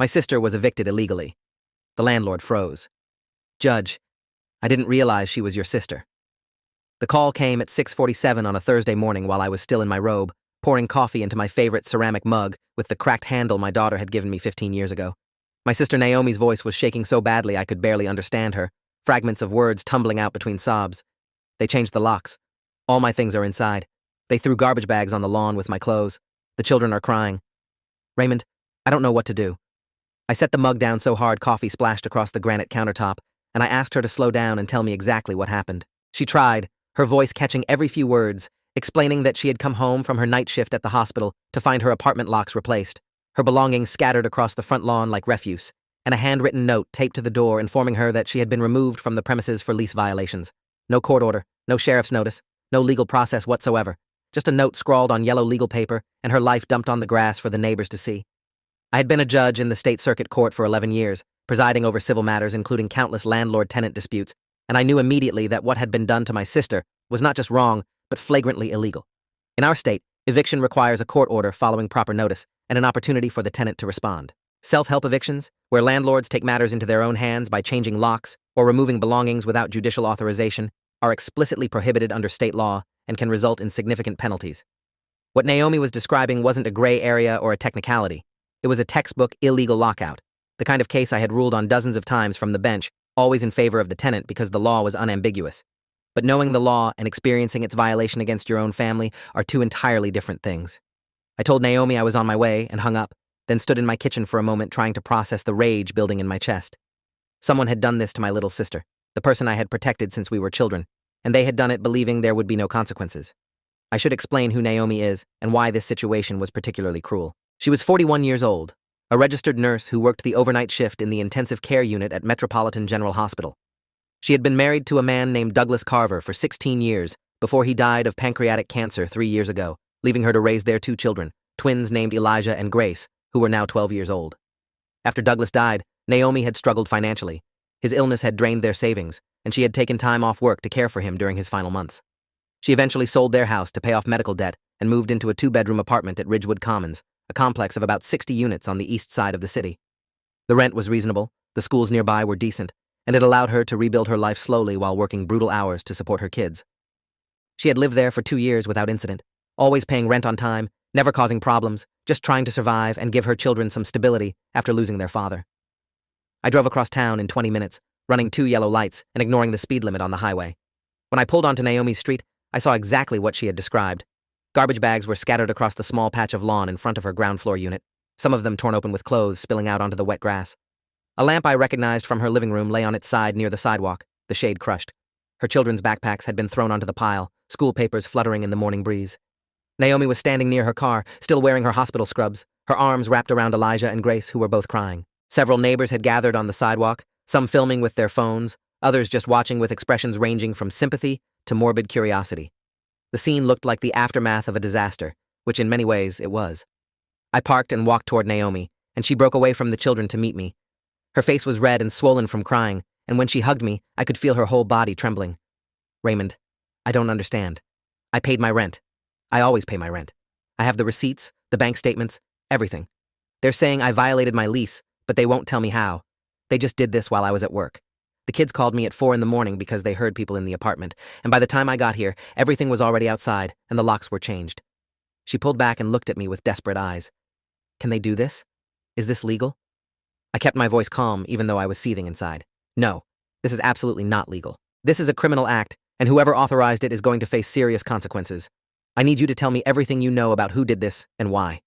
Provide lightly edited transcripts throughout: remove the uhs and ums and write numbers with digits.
My sister was evicted illegally. The landlord froze. Judge, I didn't realize she was your sister. The call came at 6:47 on a Thursday morning while I was still in my robe, pouring coffee into my favorite ceramic mug with the cracked handle my daughter had given me 15 years ago. My sister Naomi's voice was shaking so badly I could barely understand her, fragments of words tumbling out between sobs. They changed the locks. All my things are inside. They threw garbage bags on the lawn with my clothes. The children are crying. Raymond, I don't know what to do. I set the mug down so hard coffee splashed across the granite countertop, and I asked her to slow down and tell me exactly what happened. She tried, her voice catching every few words, explaining that she had come home from her night shift at the hospital to find her apartment locks replaced, her belongings scattered across the front lawn like refuse, and a handwritten note taped to the door informing her that she had been removed from the premises for lease violations. No court order, no sheriff's notice, no legal process whatsoever. Just a note scrawled on yellow legal paper and her life dumped on the grass for the neighbors to see. I had been a judge in the state circuit court for 11 years, presiding over civil matters including countless landlord-tenant disputes, and I knew immediately that what had been done to my sister was not just wrong, but flagrantly illegal. In our state, eviction requires a court order following proper notice and an opportunity for the tenant to respond. Self-help evictions, where landlords take matters into their own hands by changing locks or removing belongings without judicial authorization, are explicitly prohibited under state law and can result in significant penalties. What Naomi was describing wasn't a gray area or a technicality. It was a textbook illegal lockout, the kind of case I had ruled on dozens of times from the bench, always in favor of the tenant because the law was unambiguous. But knowing the law and experiencing its violation against your own family are two entirely different things. I told Naomi I was on my way and hung up, then stood in my kitchen for a moment trying to process the rage building in my chest. Someone had done this to my little sister, the person I had protected since we were children, and they had done it believing there would be no consequences. I should explain who Naomi is and why this situation was particularly cruel. She was 41 years old, a registered nurse who worked the overnight shift in the intensive care unit at Metropolitan General Hospital. She had been married to a man named Douglas Carver for 16 years before he died of pancreatic cancer 3 years ago, leaving her to raise their 2 children, twins named Elijah and Grace, who were now 12 years old. After Douglas died, Naomi had struggled financially. His illness had drained their savings, and she had taken time off work to care for him during his final months. She eventually sold their house to pay off medical debt and moved into a 2-bedroom apartment at Ridgewood Commons, a complex of about 60 units on the east side of the city. The rent was reasonable, the schools nearby were decent, and it allowed her to rebuild her life slowly while working brutal hours to support her kids. She had lived there for 2 years without incident, always paying rent on time, never causing problems, just trying to survive and give her children some stability after losing their father. I drove across town in 20 minutes, running 2 yellow lights and ignoring the speed limit on the highway. When I pulled onto Naomi's street, I saw exactly what she had described. Garbage bags were scattered across the small patch of lawn in front of her ground floor unit, some of them torn open with clothes spilling out onto the wet grass. A lamp I recognized from her living room lay on its side near the sidewalk, the shade crushed. Her children's backpacks had been thrown onto the pile, school papers fluttering in the morning breeze. Naomi was standing near her car, still wearing her hospital scrubs, her arms wrapped around Elijah and Grace, who were both crying. Several neighbors had gathered on the sidewalk, some filming with their phones, others just watching with expressions ranging from sympathy to morbid curiosity. The scene looked like the aftermath of a disaster, which in many ways it was. I parked and walked toward Naomi, and she broke away from the children to meet me. Her face was red and swollen from crying, and when she hugged me, I could feel her whole body trembling. Raymond, I don't understand. I paid my rent. I always pay my rent. I have the receipts, the bank statements, everything. They're saying I violated my lease, but they won't tell me how. They just did this while I was at work. The kids called me at 4 a.m. because they heard people in the apartment, and by the time I got here, everything was already outside and the locks were changed. She pulled back and looked at me with desperate eyes. Can they do this? Is this legal? I kept my voice calm even though I was seething inside. No, this is absolutely not legal. This is a criminal act, and whoever authorized it is going to face serious consequences. I need you to tell me everything you know about who did this and why.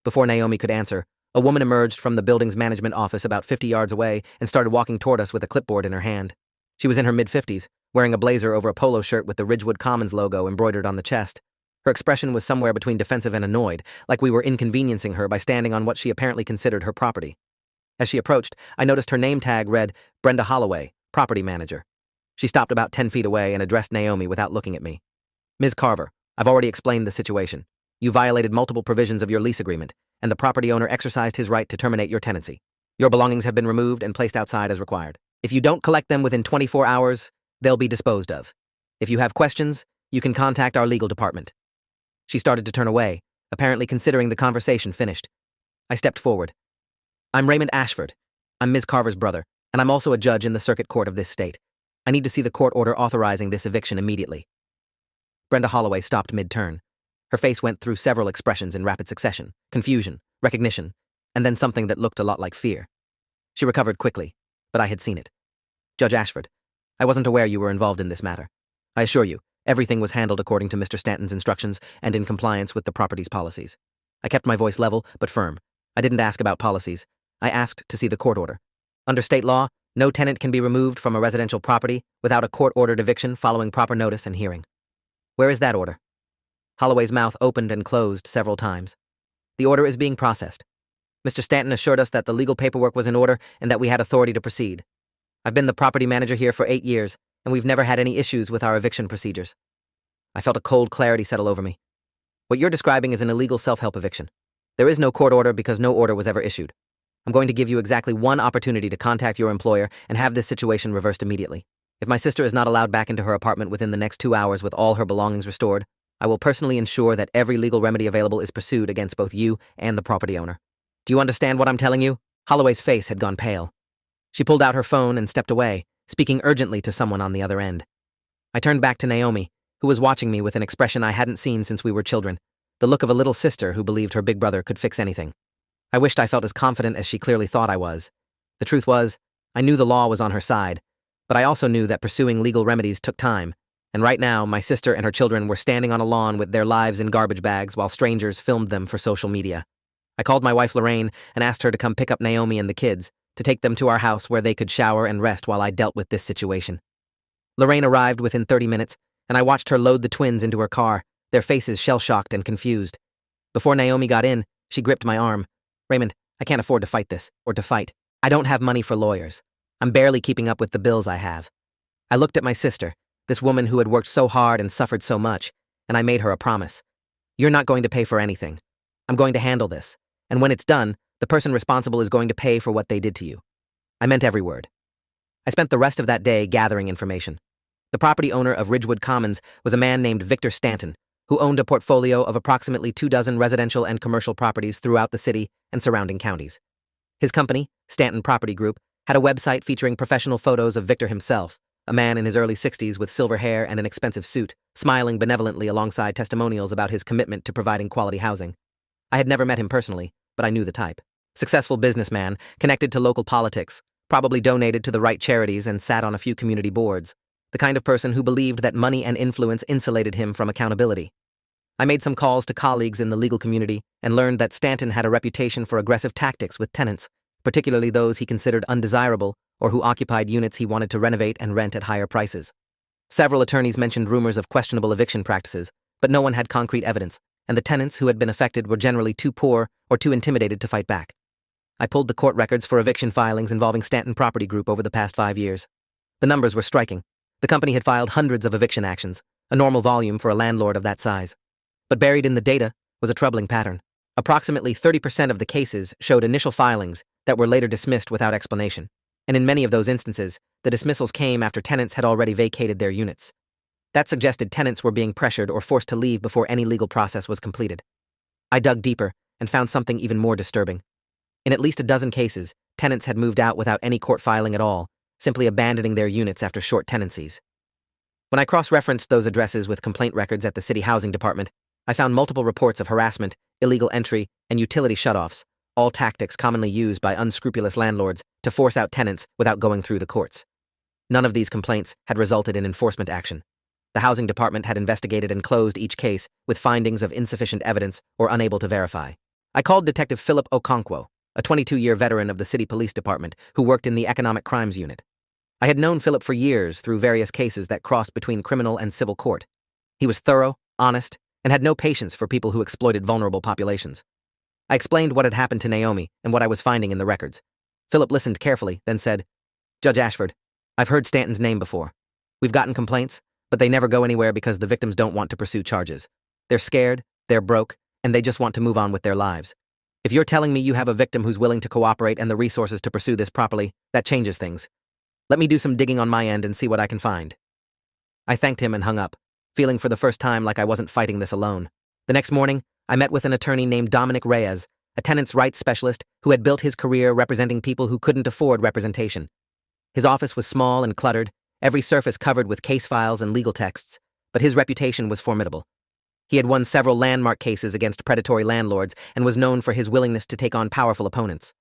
Before Naomi could answer, a woman emerged from the building's management office about 50 yards away and started walking toward us with a clipboard in her hand. She was in her mid-50s, wearing a blazer over a polo shirt with the Ridgewood Commons logo embroidered on the chest. Her expression was somewhere between defensive and annoyed, like we were inconveniencing her by standing on what she apparently considered her property. As she approached, I noticed her name tag read, Brenda Holloway, property manager. She stopped about 10 feet away and addressed Naomi without looking at me. Ms. Carver, I've already explained the situation. You violated multiple provisions of your lease agreement, and the property owner exercised his right to terminate your tenancy. Your belongings have been removed and placed outside as required. If you don't collect them within 24 hours, they'll be disposed of. If you have questions, you can contact our legal department. She started to turn away, apparently considering the conversation finished. I stepped forward. I'm Raymond Ashford. I'm Ms. Carver's brother, and I'm also a judge in the circuit court of this state. I need to see the court order authorizing this eviction immediately. Brenda Holloway stopped mid-turn. Her face went through several expressions in rapid succession: confusion, recognition, and then something that looked a lot like fear. She recovered quickly, but I had seen it. Judge Ashford, I wasn't aware you were involved in this matter. I assure you, everything was handled according to Mr. Stanton's instructions and in compliance with the property's policies. I kept my voice level but firm. I didn't ask about policies. I asked to see the court order. Under state law, no tenant can be removed from a residential property without a court-ordered eviction following proper notice and hearing. Where is that order? Holloway's mouth opened and closed several times. The order is being processed. Mr. Stanton assured us that the legal paperwork was in order and that we had authority to proceed. I've been the property manager here for 8 years, and we've never had any issues with our eviction procedures. I felt a cold clarity settle over me. What you're describing is an illegal self-help eviction. There is no court order because no order was ever issued. I'm going to give you exactly one opportunity to contact your employer and have this situation reversed immediately. If my sister is not allowed back into her apartment within the next 2 hours with all her belongings restored, I will personally ensure that every legal remedy available is pursued against both you and the property owner. Do you understand what I'm telling you? Holloway's face had gone pale. She pulled out her phone and stepped away, speaking urgently to someone on the other end. I turned back to Naomi, who was watching me with an expression I hadn't seen since we were children, the look of a little sister who believed her big brother could fix anything. I wished I felt as confident as she clearly thought I was. The truth was, I knew the law was on her side, but I also knew that pursuing legal remedies took time, and right now my sister and her children were standing on a lawn with their lives in garbage bags while strangers filmed them for social media. I called my wife Lorraine and asked her to come pick up Naomi and the kids, to take them to our house where they could shower and rest while I dealt with this situation. Lorraine arrived within 30 minutes, and I watched her load the twins into her car, their faces shell-shocked and confused. Before Naomi got in, she gripped my arm. Raymond, I can't afford to fight this, or to fight. I don't have money for lawyers. I'm barely keeping up with the bills I have. I looked at my sister, this woman who had worked so hard and suffered so much, and I made her a promise. You're not going to pay for anything. I'm going to handle this, and when it's done, the person responsible is going to pay for what they did to you. I meant every word. I spent the rest of that day gathering information. The property owner of Ridgewood Commons was a man named Victor Stanton, who owned a portfolio of approximately 24 residential and commercial properties throughout the city and surrounding counties. His company, Stanton Property Group, had a website featuring professional photos of Victor himself, a man in his early 60s with silver hair and an expensive suit, smiling benevolently alongside testimonials about his commitment to providing quality housing. I had never met him personally, but I knew the type. Successful businessman, connected to local politics, probably donated to the right charities and sat on a few community boards. The kind of person who believed that money and influence insulated him from accountability. I made some calls to colleagues in the legal community and learned that Stanton had a reputation for aggressive tactics with tenants, particularly those he considered undesirable or who occupied units he wanted to renovate and rent at higher prices. Several attorneys mentioned rumors of questionable eviction practices, but no one had concrete evidence, and the tenants who had been affected were generally too poor or too intimidated to fight back. I pulled the court records for eviction filings involving Stanton Property Group over the past 5 years. The numbers were striking. The company had filed hundreds of eviction actions, a normal volume for a landlord of that size. But buried in the data was a troubling pattern. Approximately 30% of the cases showed initial filings that were later dismissed without explanation, and in many of those instances, the dismissals came after tenants had already vacated their units. That suggested tenants were being pressured or forced to leave before any legal process was completed. I dug deeper and found something even more disturbing. In at least a dozen cases, tenants had moved out without any court filing at all, simply abandoning their units after short tenancies. When I cross-referenced those addresses with complaint records at the city housing department, I found multiple reports of harassment, illegal entry, and utility shutoffs, all tactics commonly used by unscrupulous landlords to force out tenants without going through the courts. None of these complaints had resulted in enforcement action. The housing department had investigated and closed each case with findings of insufficient evidence or unable to verify. I called Detective Philip Okonkwo, a 22-year veteran of the city police department who worked in the economic crimes unit. I had known Philip for years through various cases that crossed between criminal and civil court. He was thorough, honest, and had no patience for people who exploited vulnerable populations. I explained what had happened to Naomi and what I was finding in the records. Philip listened carefully, then said, "Judge Ashford, I've heard Stanton's name before. We've gotten complaints, but they never go anywhere because the victims don't want to pursue charges. They're scared, they're broke, and they just want to move on with their lives. If you're telling me you have a victim who's willing to cooperate and the resources to pursue this properly, that changes things. Let me do some digging on my end and see what I can find." I thanked him and hung up, feeling for the first time like I wasn't fighting this alone. The next morning, I met with an attorney named Dominic Reyes, a tenants' rights specialist who had built his career representing people who couldn't afford representation. His office was small and cluttered, every surface covered with case files and legal texts, but his reputation was formidable. He had won several landmark cases against predatory landlords and was known for his willingness to take on powerful opponents.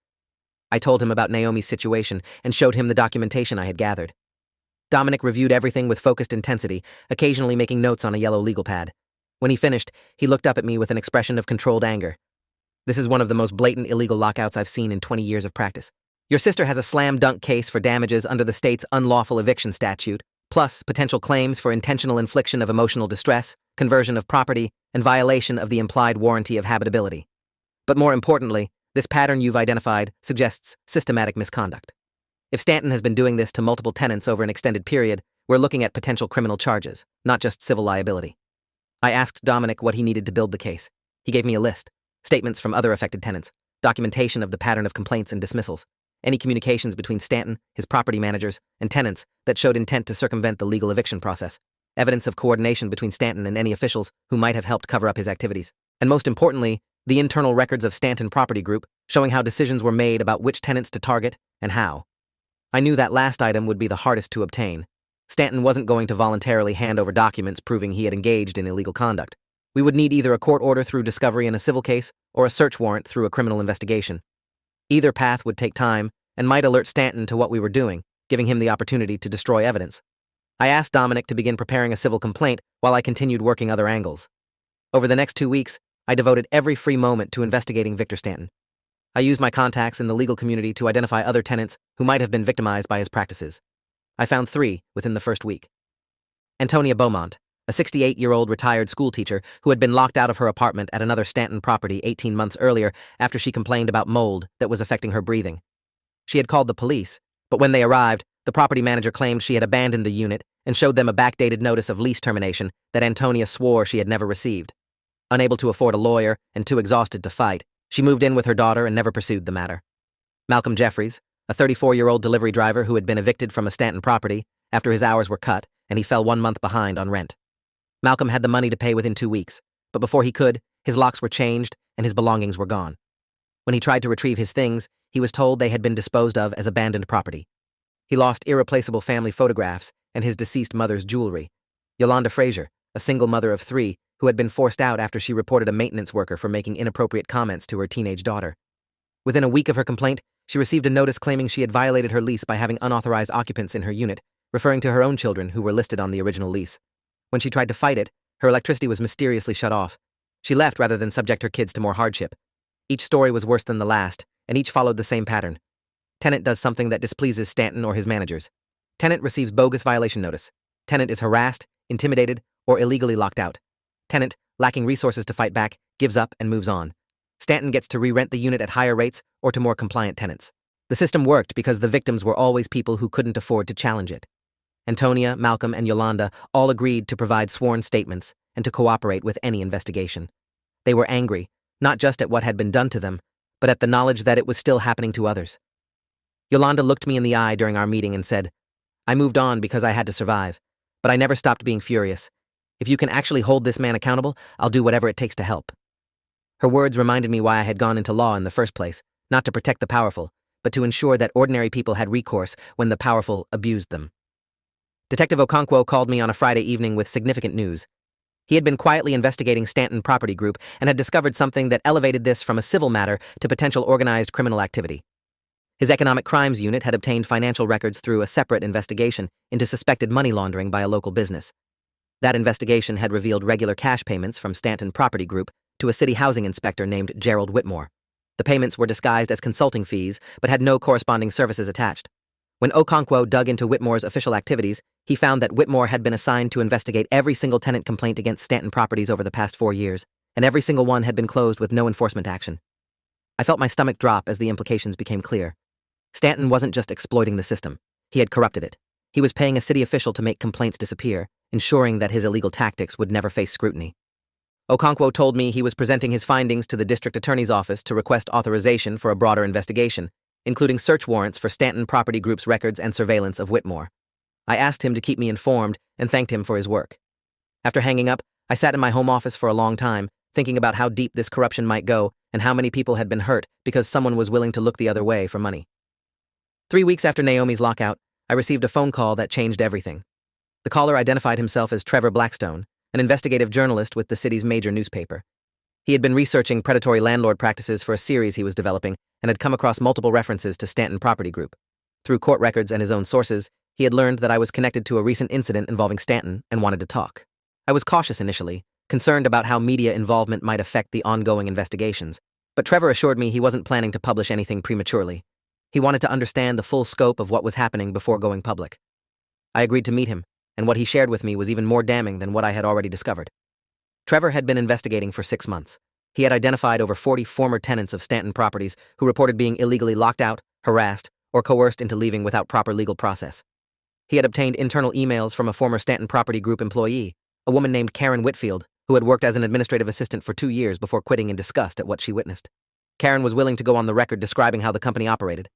I told him about Naomi's situation and showed him the documentation I had gathered. Dominic reviewed everything with focused intensity, occasionally making notes on a yellow legal pad. When he finished, he looked up at me with an expression of controlled anger. "This is one of the most blatant illegal lockouts I've seen in 20 years of practice. Your sister has a slam-dunk case for damages under the state's unlawful eviction statute, plus potential claims for intentional infliction of emotional distress, conversion of property, and violation of the implied warranty of habitability. But more importantly, this pattern you've identified suggests systematic misconduct. If Stanton has been doing this to multiple tenants over an extended period, we're looking at potential criminal charges, not just civil liability." I asked Dominic what he needed to build the case. He gave me a list: statements from other affected tenants, documentation of the pattern of complaints and dismissals, any communications between Stanton, his property managers, and tenants that showed intent to circumvent the legal eviction process, evidence of coordination between Stanton and any officials who might have helped cover up his activities, and most importantly, the internal records of Stanton Property Group showing how decisions were made about which tenants to target and how. I knew that last item would be the hardest to obtain. Stanton wasn't going to voluntarily hand over documents proving he had engaged in illegal conduct. We would need either a court order through discovery in a civil case or a search warrant through a criminal investigation. Either path would take time and might alert Stanton to what we were doing, giving him the opportunity to destroy evidence. I asked Dominic to begin preparing a civil complaint while I continued working other angles. Over the next 2 weeks, I devoted every free moment to investigating Victor Stanton. I used my contacts in the legal community to identify other tenants who might have been victimized by his practices. I found 3 within the first week. Antonia Beaumont, a 68-year-old retired schoolteacher who had been locked out of her apartment at another Stanton property 18 months earlier after she complained about mold that was affecting her breathing. She had called the police, but when they arrived, the property manager claimed she had abandoned the unit and showed them a backdated notice of lease termination that Antonia swore she had never received. Unable to afford a lawyer and too exhausted to fight, she moved in with her daughter and never pursued the matter. Malcolm Jeffries, a 34-year-old delivery driver who had been evicted from a Stanton property after his hours were cut and he fell 1 month behind on rent. Malcolm had the money to pay within 2 weeks, but before he could, his locks were changed and his belongings were gone. When he tried to retrieve his things, he was told they had been disposed of as abandoned property. He lost irreplaceable family photographs and his deceased mother's jewelry. Yolanda Frazier, a single mother of 3, who had been forced out after she reported a maintenance worker for making inappropriate comments to her teenage daughter. Within a week of her complaint, she received a notice claiming she had violated her lease by having unauthorized occupants in her unit, referring to her own children who were listed on the original lease. When she tried to fight it, her electricity was mysteriously shut off. She left rather than subject her kids to more hardship. Each story was worse than the last, and each followed the same pattern. Tenant does something that displeases Stanton or his managers. Tenant receives bogus violation notice. Tenant is harassed, intimidated, or illegally locked out. Tenant, lacking resources to fight back, gives up and moves on. Stanton gets to re-rent the unit at higher rates or to more compliant tenants. The system worked because the victims were always people who couldn't afford to challenge it. Antonia, Malcolm, and Yolanda all agreed to provide sworn statements and to cooperate with any investigation. They were angry, not just at what had been done to them, but at the knowledge that it was still happening to others. Yolanda looked me in the eye during our meeting and said, "I moved on because I had to survive, but I never stopped being furious. If you can actually hold this man accountable, I'll do whatever it takes to help." Her words reminded me why I had gone into law in the first place, not to protect the powerful, but to ensure that ordinary people had recourse when the powerful abused them. Detective Okonkwo called me on a Friday evening with significant news. He had been quietly investigating Stanton Property Group and had discovered something that elevated this from a civil matter to potential organized criminal activity. His economic crimes unit had obtained financial records through a separate investigation into suspected money laundering by a local business. That investigation had revealed regular cash payments from Stanton Property Group to a city housing inspector named Gerald Whitmore. The payments were disguised as consulting fees, but had no corresponding services attached. When Okonkwo dug into Whitmore's official activities, he found that Whitmore had been assigned to investigate every single tenant complaint against Stanton Properties over the past 4 years, and every single one had been closed with no enforcement action. I felt my stomach drop as the implications became clear. Stanton wasn't just exploiting the system. He had corrupted it. He was paying a city official to make complaints disappear, ensuring that his illegal tactics would never face scrutiny. Okonkwo told me he was presenting his findings to the district attorney's office to request authorization for a broader investigation, including search warrants for Stanton Property Group's records and surveillance of Whitmore. I asked him to keep me informed and thanked him for his work. After hanging up, I sat in my home office for a long time, thinking about how deep this corruption might go and how many people had been hurt because someone was willing to look the other way for money. 3 weeks after Naomi's lockout, I received a phone call that changed everything. The caller identified himself as Trevor Blackstone, an investigative journalist with the city's major newspaper. He had been researching predatory landlord practices for a series he was developing and had come across multiple references to Stanton Property Group. Through court records and his own sources, he had learned that I was connected to a recent incident involving Stanton and wanted to talk. I was cautious initially, concerned about how media involvement might affect the ongoing investigations, but Trevor assured me he wasn't planning to publish anything prematurely. He wanted to understand the full scope of what was happening before going public. I agreed to meet him, and what he shared with me was even more damning than what I had already discovered. Trevor had been investigating for 6 months. He had identified over 40 former tenants of Stanton Properties who reported being illegally locked out, harassed, or coerced into leaving without proper legal process. He had obtained internal emails from a former Stanton Property Group employee, a woman named Karen Whitfield, who had worked as an administrative assistant for 2 years before quitting in disgust at what she witnessed. Karen was willing to go on the record describing how the company operated.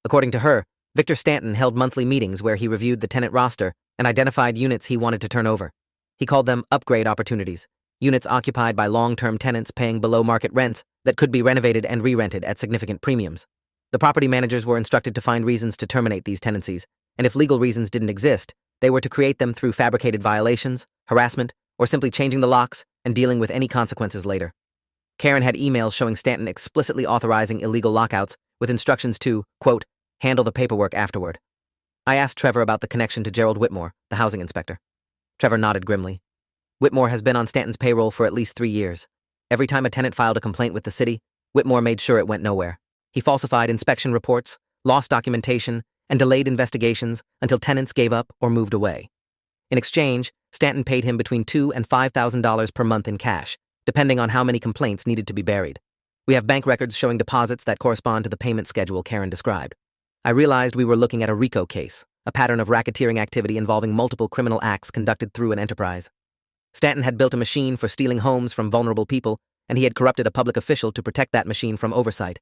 According to her, Victor Stanton held monthly meetings where he reviewed the tenant roster and identified units he wanted to turn over. He called them upgrade opportunities, units occupied by long-term tenants paying below-market rents that could be renovated and re-rented at significant premiums. The property managers were instructed to find reasons to terminate these tenancies, and if legal reasons didn't exist, they were to create them through fabricated violations, harassment, or simply changing the locks and dealing with any consequences later. Karen had emails showing Stanton explicitly authorizing illegal lockouts with instructions to, quote, handle the paperwork afterward. I asked Trevor about the connection to Gerald Whitmore, the housing inspector. Trevor nodded grimly. Whitmore has been on Stanton's payroll for at least 3 years. Every time a tenant filed a complaint with the city, Whitmore made sure it went nowhere. He falsified inspection reports, lost documentation, and delayed investigations until tenants gave up or moved away. In exchange, Stanton paid him between $2,000 and $5,000 per month in cash, depending on how many complaints needed to be buried. We have bank records showing deposits that correspond to the payment schedule Karen described. I realized we were looking at a RICO case, a pattern of racketeering activity involving multiple criminal acts conducted through an enterprise. Stanton had built a machine for stealing homes from vulnerable people, and he had corrupted a public official to protect that machine from oversight.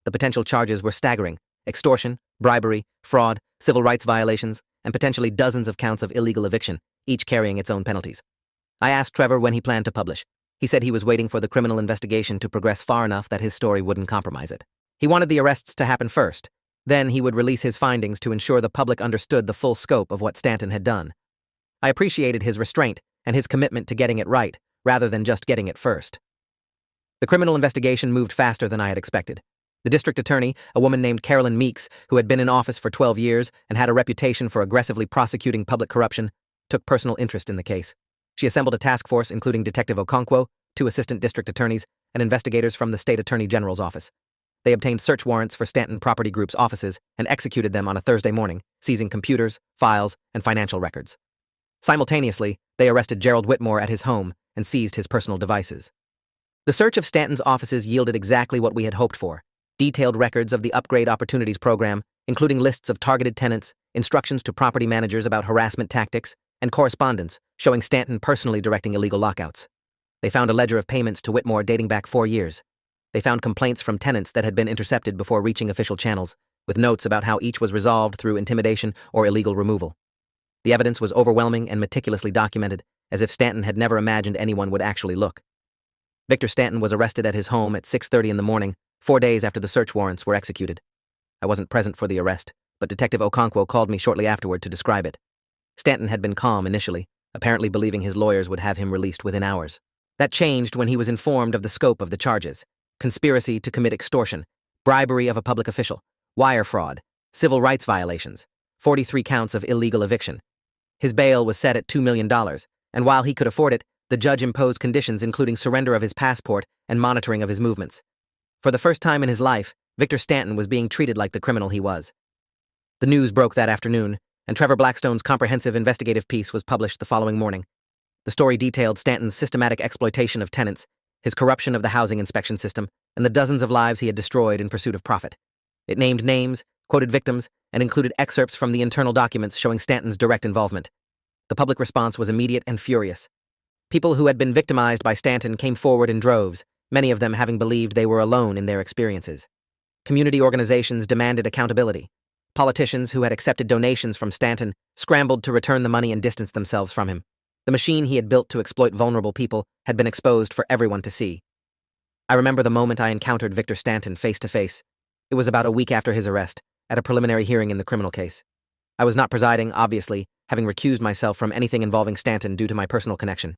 The potential charges were staggering: extortion, bribery, fraud, civil rights violations, and potentially dozens of counts of illegal eviction, each carrying its own penalties. I asked Trevor when he planned to publish. He said he was waiting for the criminal investigation to progress far enough that his story wouldn't compromise it. He wanted the arrests to happen first. Then he would release his findings to ensure the public understood the full scope of what Stanton had done. I appreciated his restraint and his commitment to getting it right, rather than just getting it first. The criminal investigation moved faster than I had expected. The district attorney, a woman named Carolyn Meeks, who had been in office for 12 years and had a reputation for aggressively prosecuting public corruption, took personal interest in the case. She assembled a task force including Detective Okonkwo, 2 assistant district attorneys, and investigators from the state attorney general's office. They obtained search warrants for Stanton Property Group's offices and executed them on a Thursday morning, seizing computers, files, and financial records. Simultaneously, they arrested Gerald Whitmore at his home and seized his personal devices. The search of Stanton's offices yielded exactly what we had hoped for: detailed records of the Upgrade Opportunities program, including lists of targeted tenants, instructions to property managers about harassment tactics, and correspondence showing Stanton personally directing illegal lockouts. They found a ledger of payments to Whitmore dating back 4 years. They found complaints from tenants that had been intercepted before reaching official channels, with notes about how each was resolved through intimidation or illegal removal. The evidence was overwhelming and meticulously documented, as if Stanton had never imagined anyone would actually look. Victor Stanton was arrested at his home at 6:30 in the morning, 4 days after the search warrants were executed. I wasn't present for the arrest, but Detective Okonkwo called me shortly afterward to describe it. Stanton had been calm initially, apparently believing his lawyers would have him released within hours. That changed when he was informed of the scope of the charges: conspiracy to commit extortion, bribery of a public official, wire fraud, civil rights violations, 43 counts of illegal eviction. His bail was set at $2 million, and while he could afford it, the judge imposed conditions including surrender of his passport and monitoring of his movements. For the first time in his life, Victor Stanton was being treated like the criminal he was. The news broke that afternoon, and Trevor Blackstone's comprehensive investigative piece was published the following morning. The story detailed Stanton's systematic exploitation of tenants, his corruption of the housing inspection system, and the dozens of lives he had destroyed in pursuit of profit. It named names, quoted victims, and included excerpts from the internal documents showing Stanton's direct involvement. The public response was immediate and furious. People who had been victimized by Stanton came forward in droves, many of them having believed they were alone in their experiences. Community organizations demanded accountability. Politicians who had accepted donations from Stanton scrambled to return the money and distance themselves from him. The machine he had built to exploit vulnerable people had been exposed for everyone to see. I remember the moment I encountered Victor Stanton face to face. It was about a week after his arrest, at a preliminary hearing in the criminal case. I was not presiding, obviously, having recused myself from anything involving Stanton due to my personal connection.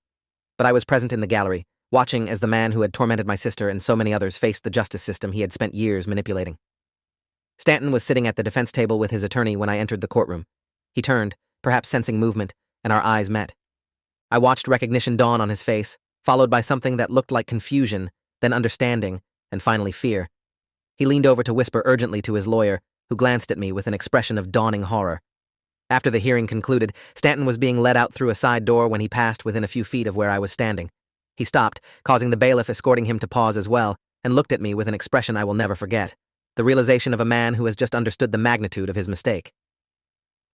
But I was present in the gallery, watching as the man who had tormented my sister and so many others faced the justice system he had spent years manipulating. Stanton was sitting at the defense table with his attorney when I entered the courtroom. He turned, perhaps sensing movement, and our eyes met. I watched recognition dawn on his face, followed by something that looked like confusion, then understanding, and finally fear. He leaned over to whisper urgently to his lawyer, who glanced at me with an expression of dawning horror. After the hearing concluded, Stanton was being led out through a side door when he passed within a few feet of where I was standing. He stopped, causing the bailiff escorting him to pause as well, and looked at me with an expression I will never forget, the realization of a man who has just understood the magnitude of his mistake.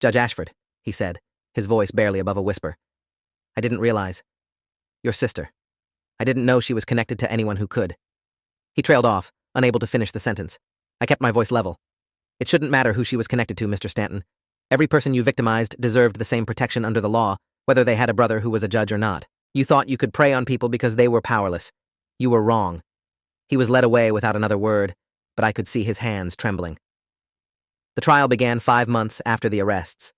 "Judge Ashford," he said, his voice barely above a whisper. "I didn't realize. Your sister. I didn't know she was connected to anyone who could." He trailed off, unable to finish the sentence. I kept my voice level. "It shouldn't matter who she was connected to, Mr. Stanton. Every person you victimized deserved the same protection under the law, whether they had a brother who was a judge or not. You thought you could prey on people because they were powerless. You were wrong." He was led away without another word, but I could see his hands trembling. The trial began 5 months after the arrests.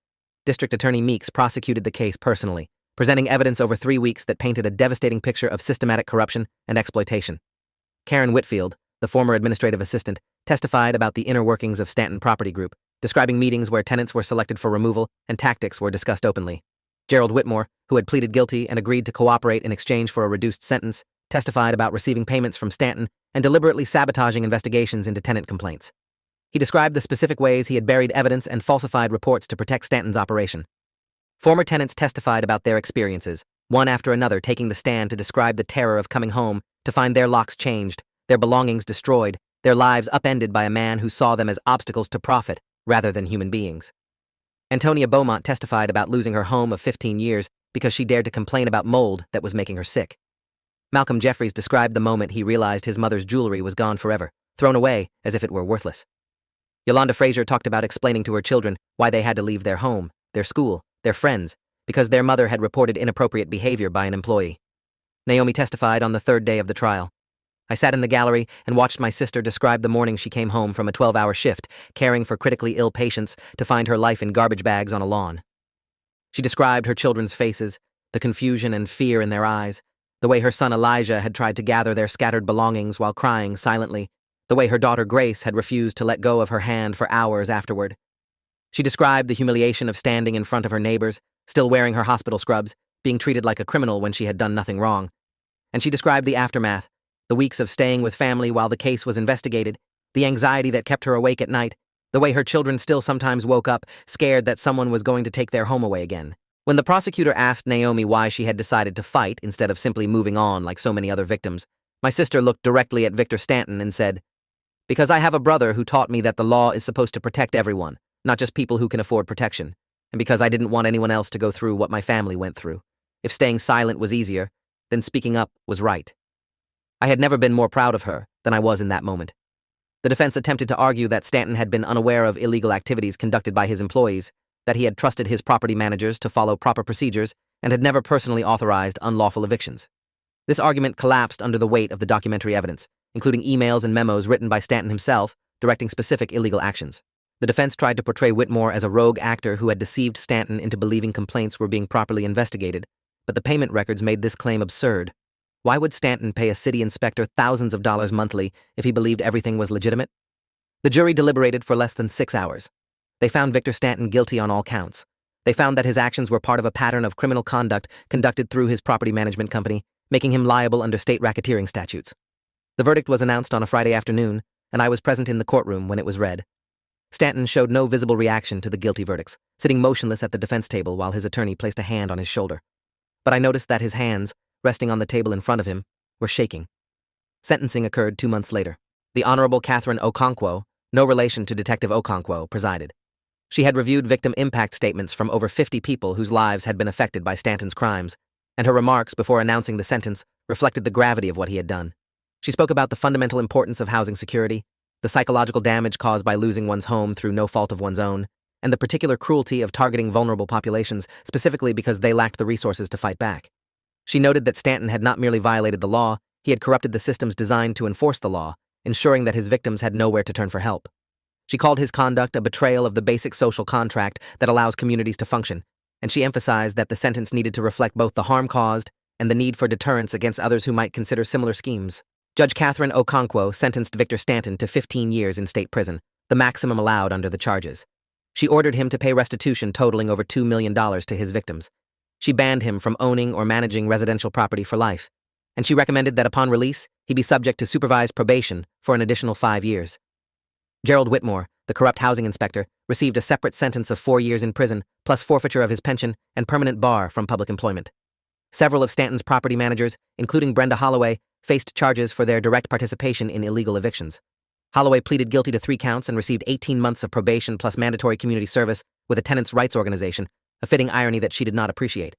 District Attorney Meeks prosecuted the case personally, presenting evidence over 3 weeks that painted a devastating picture of systematic corruption and exploitation. Karen Whitfield, the former administrative assistant, testified about the inner workings of Stanton Property Group, describing meetings where tenants were selected for removal and tactics were discussed openly. Gerald Whitmore, who had pleaded guilty and agreed to cooperate in exchange for a reduced sentence, testified about receiving payments from Stanton and deliberately sabotaging investigations into tenant complaints. He described the specific ways he had buried evidence and falsified reports to protect Stanton's operation. Former tenants testified about their experiences, one after another taking the stand to describe the terror of coming home to find their locks changed, their belongings destroyed, their lives upended by a man who saw them as obstacles to profit rather than human beings. Antonia Beaumont testified about losing her home of 15 years because she dared to complain about mold that was making her sick. Malcolm Jeffries described the moment he realized his mother's jewelry was gone forever, thrown away as if it were worthless. Yolanda Frazier talked about explaining to her children why they had to leave their home, their school, their friends, because their mother had reported inappropriate behavior by an employee. Naomi testified on the 3rd day of the trial. I sat in the gallery and watched my sister describe the morning she came home from a 12-hour shift, caring for critically ill patients, to find her life in garbage bags on a lawn. She described her children's faces, the confusion and fear in their eyes, the way her son Elijah had tried to gather their scattered belongings while crying silently, the way her daughter Grace had refused to let go of her hand for hours afterward. She described the humiliation of standing in front of her neighbors, still wearing her hospital scrubs, being treated like a criminal when she had done nothing wrong. And she described the aftermath, the weeks of staying with family while the case was investigated, the anxiety that kept her awake at night, the way her children still sometimes woke up, scared that someone was going to take their home away again. When the prosecutor asked Naomi why she had decided to fight instead of simply moving on like so many other victims, my sister looked directly at Victor Stanton and said, "Because I have a brother who taught me that the law is supposed to protect everyone, not just people who can afford protection, and because I didn't want anyone else to go through what my family went through. If staying silent was easier, then speaking up was right." I had never been more proud of her than I was in that moment. The defense attempted to argue that Stanton had been unaware of illegal activities conducted by his employees, that he had trusted his property managers to follow proper procedures, and had never personally authorized unlawful evictions. This argument collapsed under the weight of the documentary evidence, including emails and memos written by Stanton himself, directing specific illegal actions. The defense tried to portray Whitmore as a rogue actor who had deceived Stanton into believing complaints were being properly investigated, but the payment records made this claim absurd. Why would Stanton pay a city inspector thousands of dollars monthly if he believed everything was legitimate? The jury deliberated for less than 6 hours. They found Victor Stanton guilty on all counts. They found that his actions were part of a pattern of criminal conduct conducted through his property management company, making him liable under state racketeering statutes. The verdict was announced on a Friday afternoon, and I was present in the courtroom when it was read. Stanton showed no visible reaction to the guilty verdicts, sitting motionless at the defense table while his attorney placed a hand on his shoulder. But I noticed that his hands, resting on the table in front of him, were shaking. Sentencing occurred 2 months later. The Honorable Catherine Okonkwo, no relation to Detective Okonkwo, presided. She had reviewed victim impact statements from over 50 people whose lives had been affected by Stanton's crimes, and her remarks before announcing the sentence reflected the gravity of what he had done. She spoke about the fundamental importance of housing security, the psychological damage caused by losing one's home through no fault of one's own, and the particular cruelty of targeting vulnerable populations specifically because they lacked the resources to fight back. She noted that Stanton had not merely violated the law, he had corrupted the systems designed to enforce the law, ensuring that his victims had nowhere to turn for help. She called his conduct a betrayal of the basic social contract that allows communities to function, and she emphasized that the sentence needed to reflect both the harm caused and the need for deterrence against others who might consider similar schemes. Judge Catherine Okonkwo sentenced Victor Stanton to 15 years in state prison, the maximum allowed under the charges. She ordered him to pay restitution totaling over $2 million to his victims. She banned him from owning or managing residential property for life, and she recommended that upon release, he be subject to supervised probation for an additional 5 years. Gerald Whitmore, the corrupt housing inspector, received a separate sentence of 4 years in prison, plus forfeiture of his pension and permanent bar from public employment. Several of Stanton's property managers, including Brenda Holloway, faced charges for their direct participation in illegal evictions. Holloway pleaded guilty to 3 counts and received 18 months of probation plus mandatory community service with a tenants' rights organization, a fitting irony that she did not appreciate.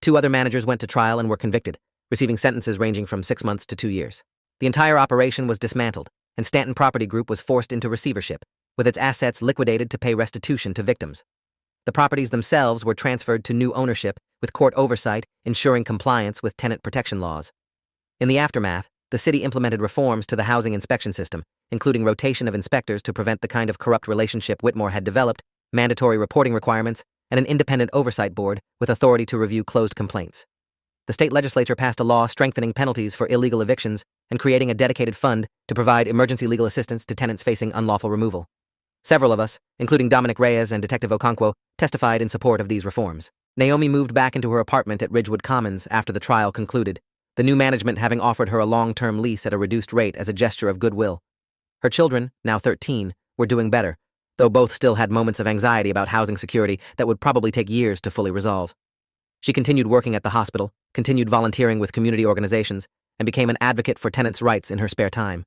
2 other managers went to trial and were convicted, receiving sentences ranging from 6 months to 2 years. The entire operation was dismantled, and Stanton Property Group was forced into receivership, with its assets liquidated to pay restitution to victims. The properties themselves were transferred to new ownership, with court oversight ensuring compliance with tenant protection laws. In the aftermath, the city implemented reforms to the housing inspection system, including rotation of inspectors to prevent the kind of corrupt relationship Whitmore had developed, mandatory reporting requirements, and an independent oversight board with authority to review closed complaints. The state legislature passed a law strengthening penalties for illegal evictions and creating a dedicated fund to provide emergency legal assistance to tenants facing unlawful removal. Several of us, including Dominic Reyes and Detective Okonkwo, testified in support of these reforms. Naomi moved back into her apartment at Ridgewood Commons after the trial concluded, the new management having offered her a long-term lease at a reduced rate as a gesture of goodwill. Her children, now 13, were doing better, though both still had moments of anxiety about housing security that would probably take years to fully resolve. She continued working at the hospital, continued volunteering with community organizations, and became an advocate for tenants' rights in her spare time.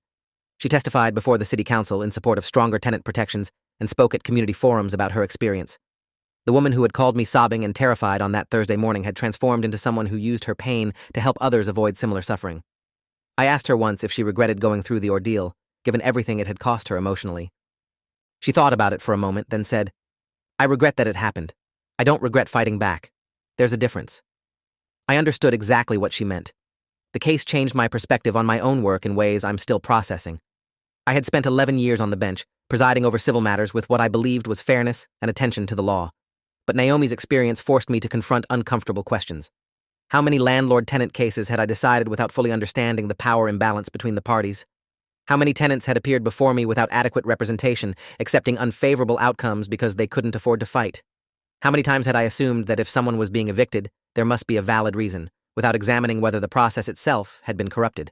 She testified before the city council in support of stronger tenant protections and spoke at community forums about her experience. The woman who had called me sobbing and terrified on that Thursday morning had transformed into someone who used her pain to help others avoid similar suffering. I asked her once if she regretted going through the ordeal, given everything it had cost her emotionally. She thought about it for a moment, then said, "I regret that it happened. I don't regret fighting back. There's a difference." I understood exactly what she meant. The case changed my perspective on my own work in ways I'm still processing. I had spent 11 years on the bench, presiding over civil matters with what I believed was fairness and attention to the law. But Naomi's experience forced me to confront uncomfortable questions. How many landlord-tenant cases had I decided without fully understanding the power imbalance between the parties? How many tenants had appeared before me without adequate representation, accepting unfavorable outcomes because they couldn't afford to fight? How many times had I assumed that if someone was being evicted, there must be a valid reason, without examining whether the process itself had been corrupted?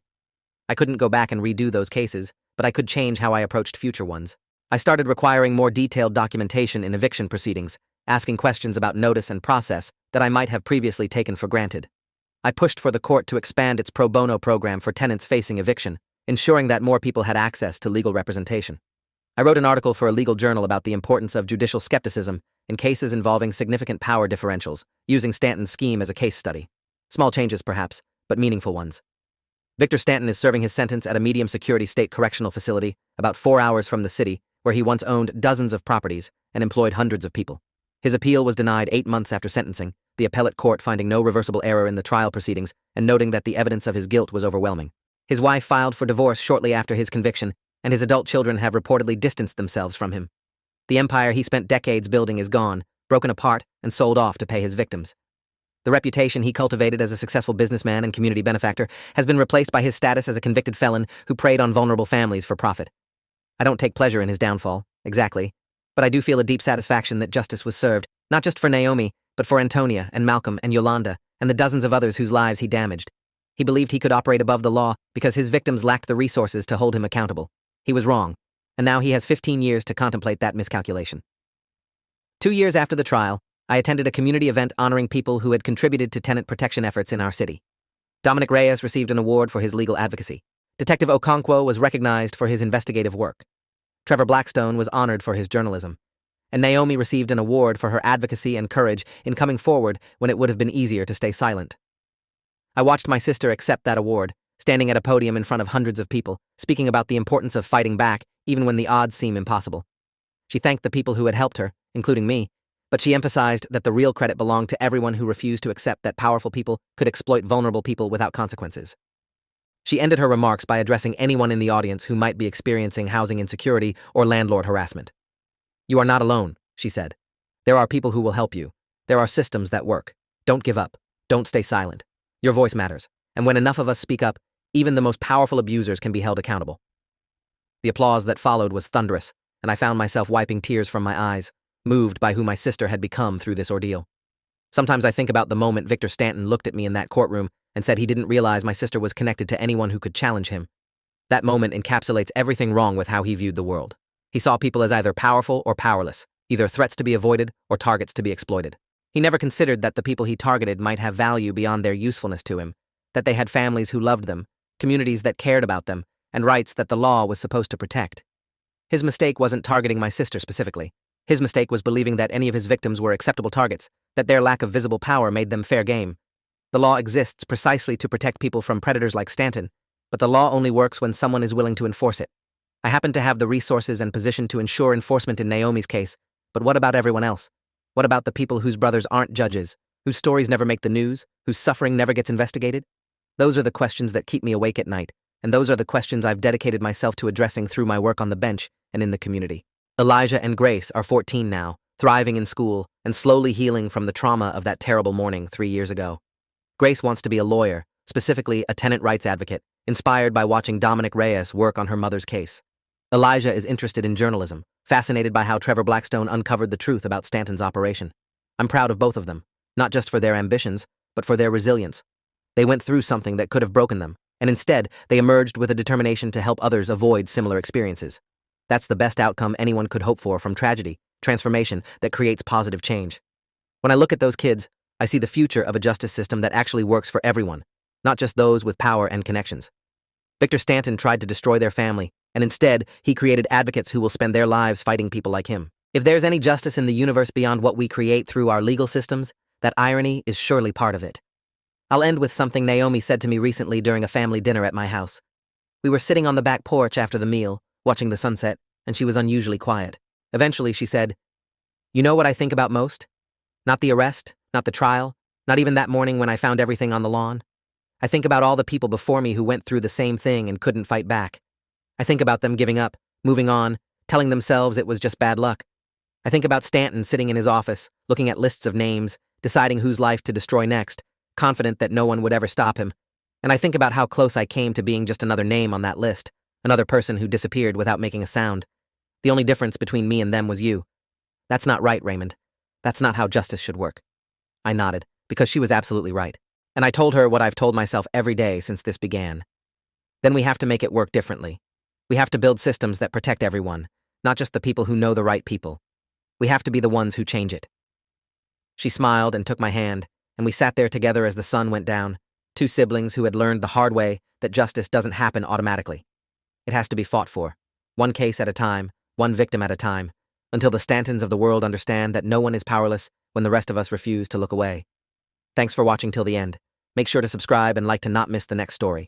I couldn't go back and redo those cases, but I could change how I approached future ones. I started requiring more detailed documentation in eviction proceedings, asking questions about notice and process that I might have previously taken for granted. I pushed for the court to expand its pro bono program for tenants facing eviction, ensuring that more people had access to legal representation. I wrote an article for a legal journal about the importance of judicial skepticism in cases involving significant power differentials, using Stanton's scheme as a case study. Small changes, perhaps, but meaningful ones. Victor Stanton is serving his sentence at a medium-security state correctional facility about 4 hours from the city, where he once owned dozens of properties and employed hundreds of people. His appeal was denied 8 months after sentencing, the appellate court finding no reversible error in the trial proceedings and noting that the evidence of his guilt was overwhelming. His wife filed for divorce shortly after his conviction, and his adult children have reportedly distanced themselves from him. The empire he spent decades building is gone, broken apart, and sold off to pay his victims. The reputation he cultivated as a successful businessman and community benefactor has been replaced by his status as a convicted felon who preyed on vulnerable families for profit. I don't take pleasure in his downfall, exactly, but I do feel a deep satisfaction that justice was served, not just for Naomi, but for Antonia and Malcolm and Yolanda and the dozens of others whose lives he damaged. He believed he could operate above the law because his victims lacked the resources to hold him accountable. He was wrong, and now he has 15 years to contemplate that miscalculation. 2 years after the trial, I attended a community event honoring people who had contributed to tenant protection efforts in our city. Dominic Reyes received an award for his legal advocacy. Detective Okonkwo was recognized for his investigative work. Trevor Blackstone was honored for his journalism. And Naomi received an award for her advocacy and courage in coming forward when it would have been easier to stay silent. I watched my sister accept that award, standing at a podium in front of hundreds of people, speaking about the importance of fighting back even when the odds seem impossible. She thanked the people who had helped her, including me, but she emphasized that the real credit belonged to everyone who refused to accept that powerful people could exploit vulnerable people without consequences. She ended her remarks by addressing anyone in the audience who might be experiencing housing insecurity or landlord harassment. "You are not alone," she said. "There are people who will help you. There are systems that work. Don't give up. Don't stay silent. Your voice matters. And when enough of us speak up, even the most powerful abusers can be held accountable." The applause that followed was thunderous, and I found myself wiping tears from my eyes, moved by who my sister had become through this ordeal. Sometimes I think about the moment Victor Stanton looked at me in that courtroom and said he didn't realize my sister was connected to anyone who could challenge him. That moment encapsulates everything wrong with how he viewed the world. He saw people as either powerful or powerless, either threats to be avoided or targets to be exploited. He never considered that the people he targeted might have value beyond their usefulness to him, that they had families who loved them, communities that cared about them, and rights that the law was supposed to protect. His mistake wasn't targeting my sister specifically. His mistake was believing that any of his victims were acceptable targets, that their lack of visible power made them fair game. The law exists precisely to protect people from predators like Stanton, but the law only works when someone is willing to enforce it. I happen to have the resources and position to ensure enforcement in Naomi's case, but what about everyone else? What about the people whose brothers aren't judges, whose stories never make the news, whose suffering never gets investigated? Those are the questions that keep me awake at night, and those are the questions I've dedicated myself to addressing through my work on the bench and in the community. Elijah and Grace are 14 now, thriving in school, and slowly healing from the trauma of that terrible morning 3 years ago. Grace wants to be a lawyer, specifically a tenant rights advocate, inspired by watching Dominic Reyes work on her mother's case. Elijah is interested in journalism, fascinated by how Trevor Blackstone uncovered the truth about Stanton's operation. I'm proud of both of them, not just for their ambitions, but for their resilience. They went through something that could have broken them, and instead, they emerged with a determination to help others avoid similar experiences. That's the best outcome anyone could hope for from tragedy, transformation that creates positive change. When I look at those kids, I see the future of a justice system that actually works for everyone, not just those with power and connections. Victor Stanton tried to destroy their family, and instead, he created advocates who will spend their lives fighting people like him. If there's any justice in the universe beyond what we create through our legal systems, that irony is surely part of it. I'll end with something Naomi said to me recently during a family dinner at my house. We were sitting on the back porch after the meal, watching the sunset, and she was unusually quiet. Eventually, she said, "You know what I think about most? Not the arrest, not the trial, not even that morning when I found everything on the lawn. I think about all the people before me who went through the same thing and couldn't fight back. I think about them giving up, moving on, telling themselves it was just bad luck. I think about Stanton sitting in his office, looking at lists of names, deciding whose life to destroy next, confident that no one would ever stop him. And I think about how close I came to being just another name on that list, another person who disappeared without making a sound. The only difference between me and them was you. That's not right, Raymond. That's not how justice should work." I nodded, because she was absolutely right. And I told her what I've told myself every day since this began. Then we have to make it work differently. We have to build systems that protect everyone, not just the people who know the right people. We have to be the ones who change it. She smiled and took my hand, and we sat there together as the sun went down, two siblings who had learned the hard way that justice doesn't happen automatically. It has to be fought for, one case at a time, one victim at a time, until the Stantons of the world understand that no one is powerless when the rest of us refuse to look away. Thanks for watching till the end. Make sure to subscribe and like to not miss the next story.